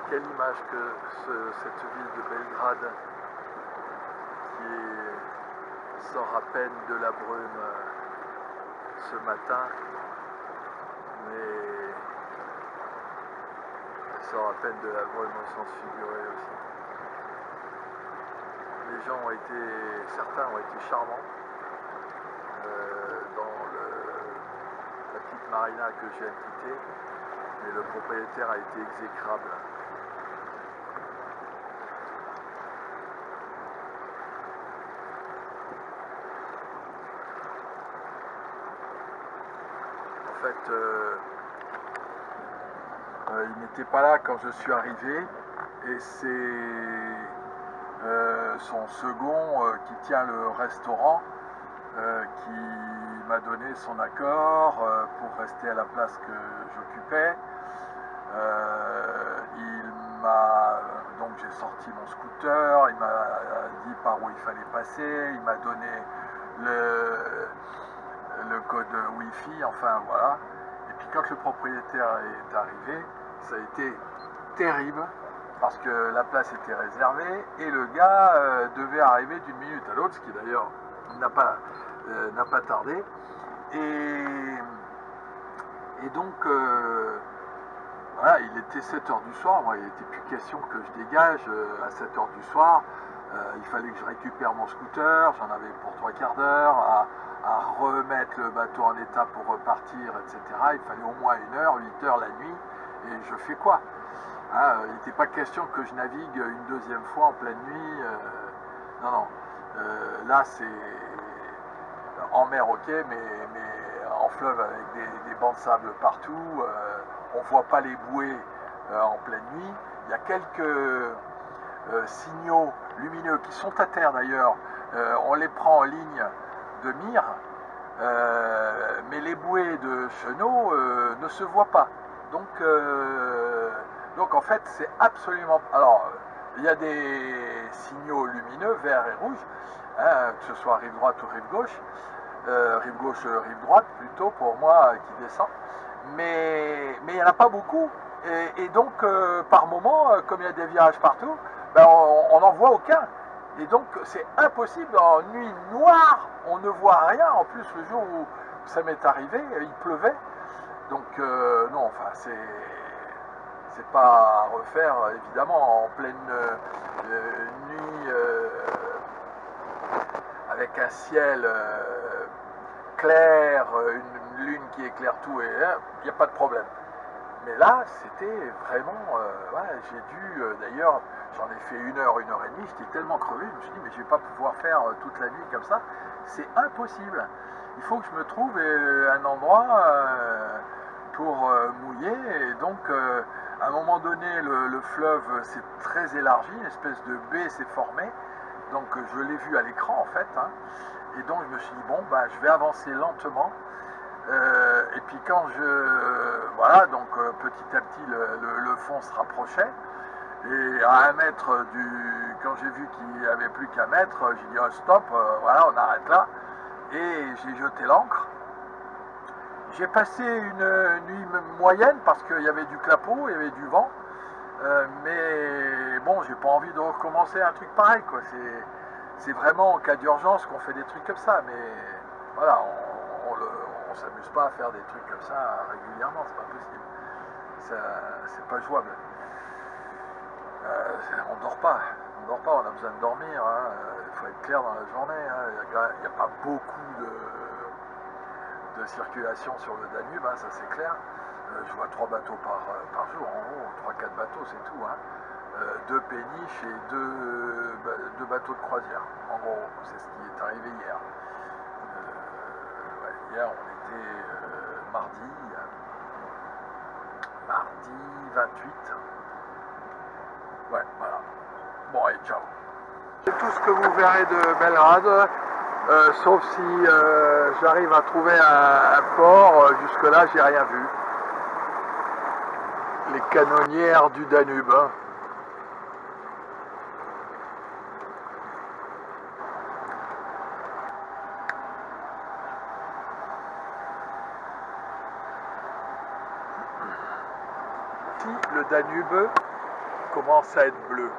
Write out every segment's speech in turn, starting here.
quelle image que cette ville de Belgrade qui sort à peine de la brume ce matin, mais elle sort à peine de la brume au sens figuré aussi. Les gens ont été, certains ont été charmants dans la petite marina que je viens de quitter, mais le propriétaire a été exécrable. En fait, il n'était pas là quand je suis arrivé, et c'est son second qui tient le restaurant qui m'a donné son accord pour rester à la place que j'occupais. Donc j'ai sorti mon scooter, il m'a dit par où il fallait passer, il m'a donné le code Wi-Fi, enfin voilà. Et puis quand le propriétaire est arrivé, ça a été terrible parce que la place était réservée et le gars devait arriver d'une minute à l'autre, ce qui d'ailleurs n'a pas tardé. Et donc voilà, il était 7h du soir, moi il n'était plus question que je dégage à 7h du soir. Il fallait que je récupère mon scooter, j'en avais pour 3/4 d'heure à remettre le bateau en état pour repartir, etc. Il fallait au moins 1h, 8h la nuit, et je fais quoi? Il n'était pas question que je navigue une deuxième fois en pleine nuit. Non, non. Là, c'est en mer, ok, mais en fleuve avec des bancs de sable partout. On ne voit pas les bouées en pleine nuit. Il y a quelques signaux lumineux qui sont à terre d'ailleurs. On les prend en ligne de mire, mais les bouées de chenaux ne se voient pas. Donc en fait, c'est absolument... Alors, il y a des signaux lumineux, verts et rouges, hein, que ce soit rive droite ou rive gauche, rive droite plutôt pour moi qui descend, mais il n'y en a pas beaucoup. Et donc, par moment, comme il y a des virages partout, ben, on n'en voit aucun. Et donc, c'est impossible. En nuit noire, on ne voit rien. En plus, le jour où ça m'est arrivé, il pleuvait. Donc, non, enfin, c'est pas à refaire, évidemment, en pleine nuit, avec un ciel clair, une lune qui éclaire tout, et il n'y a pas de problème. Mais là, c'était vraiment... ouais, j'ai dû... D'ailleurs, j'en ai fait 1h, 1h30, j'étais tellement crevé, je me suis dit, mais je ne vais pas pouvoir faire toute la nuit comme ça. C'est impossible. Il faut que je me trouve un endroit pour mouiller. Et donc, à un moment donné, le fleuve s'est très élargi, une espèce de baie s'est formée. Donc, je l'ai vu à l'écran, en fait. Hein. Et donc, je me suis dit, bon, bah, je vais avancer lentement. Et puis quand voilà, donc petit à petit le fond se rapprochait, et à 1 mètre quand j'ai vu qu'il n'y avait plus qu'à mètre, j'ai dit oh, stop, voilà, on arrête là, et j'ai jeté l'ancre. J'ai passé une nuit moyenne parce qu'il y avait du clapot, il y avait du vent, mais bon, j'ai pas envie de recommencer un truc pareil, quoi. C'est vraiment en cas d'urgence qu'on fait des trucs comme ça, mais voilà, on s'amuse pas à faire des trucs comme ça régulièrement, c'est pas possible. C'est pas jouable. On dort pas, on a besoin de dormir, hein. Il faut être clair dans la journée, hein. Il n'y a pas beaucoup de circulation sur le Danube, hein, ça c'est clair. Je vois 3 bateaux par jour, en gros, 3-4 bateaux, c'est tout. Hein. 2 péniches et 2 bateaux de croisière. En gros, c'est ce qui est arrivé hier. Ouais, hier, on était mardi 28. Ouais, voilà. Bon, allez, ciao. C'est tout ce que vous verrez de Belgrade, sauf si j'arrive à trouver un port. Jusque-là, j'ai rien vu. Les canonnières du Danube. Hein. Ici, le Danube commence à être bleu.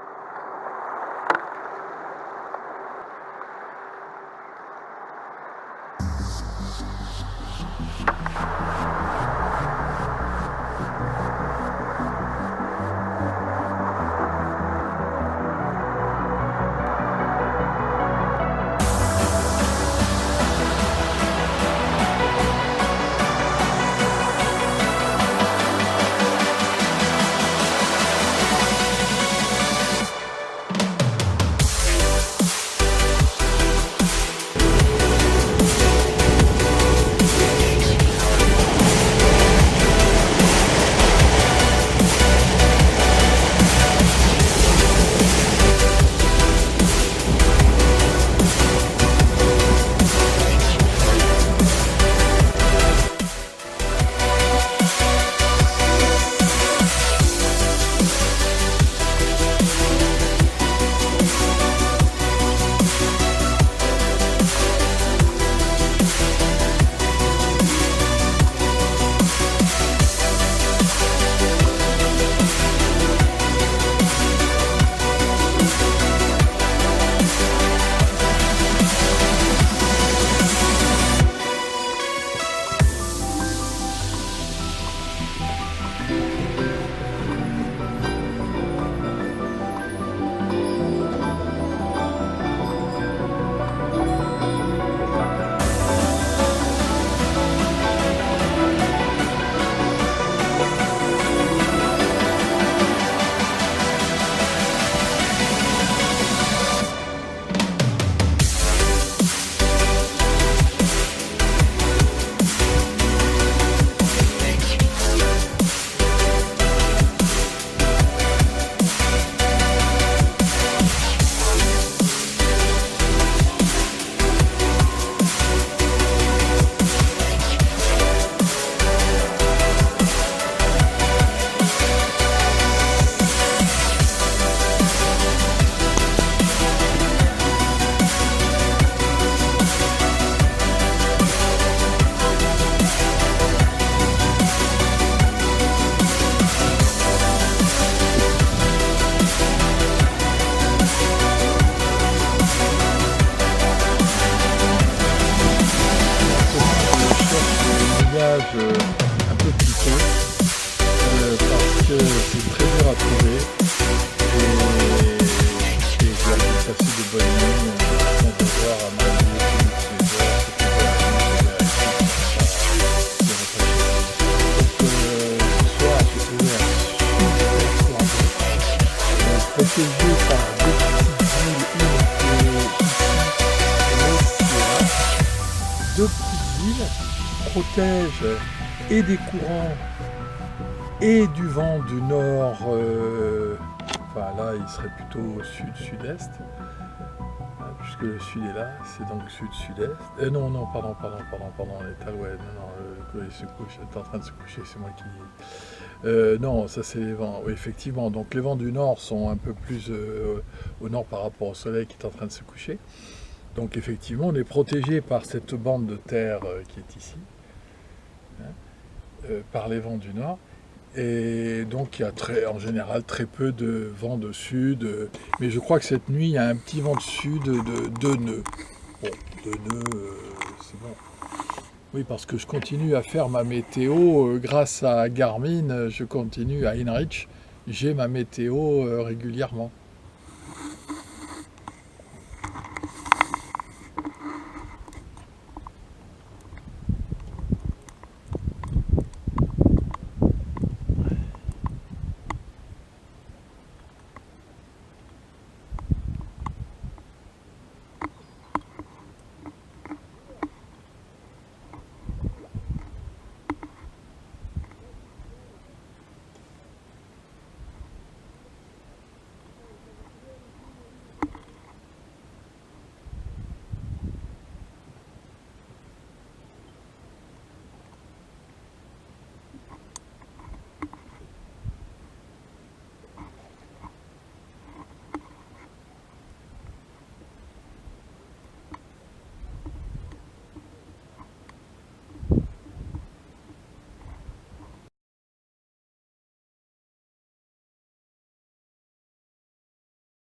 Un peu plus tôt parce que c'est très dur à trouver et je vais passer de bonnes nuits sans devoir à manger ce soir j'ai trouvé un super soir protégé par deux petites villes, deux petites villes protègent et des courants et du vent du nord, enfin là il serait plutôt au sud-sud-est, puisque le sud est là, c'est donc sud-sud-est. Non, pardon, on est à l'ouest, non, il se couche, il est en train de se coucher, c'est moi qui... non, ça c'est les vents, oui, effectivement, donc les vents du nord sont un peu plus au nord par rapport au soleil qui est en train de se coucher. Donc effectivement, on est protégé par cette bande de terre qui est ici, par les vents du nord. Et donc il y a en général très peu de vent de sud. Mais je crois que cette nuit, il y a un petit vent de sud de 2 nœuds. Bon, 2 nœuds, c'est bon. Oui, parce que je continue à faire ma météo grâce à Garmin, je continue à InReach. J'ai ma météo régulièrement.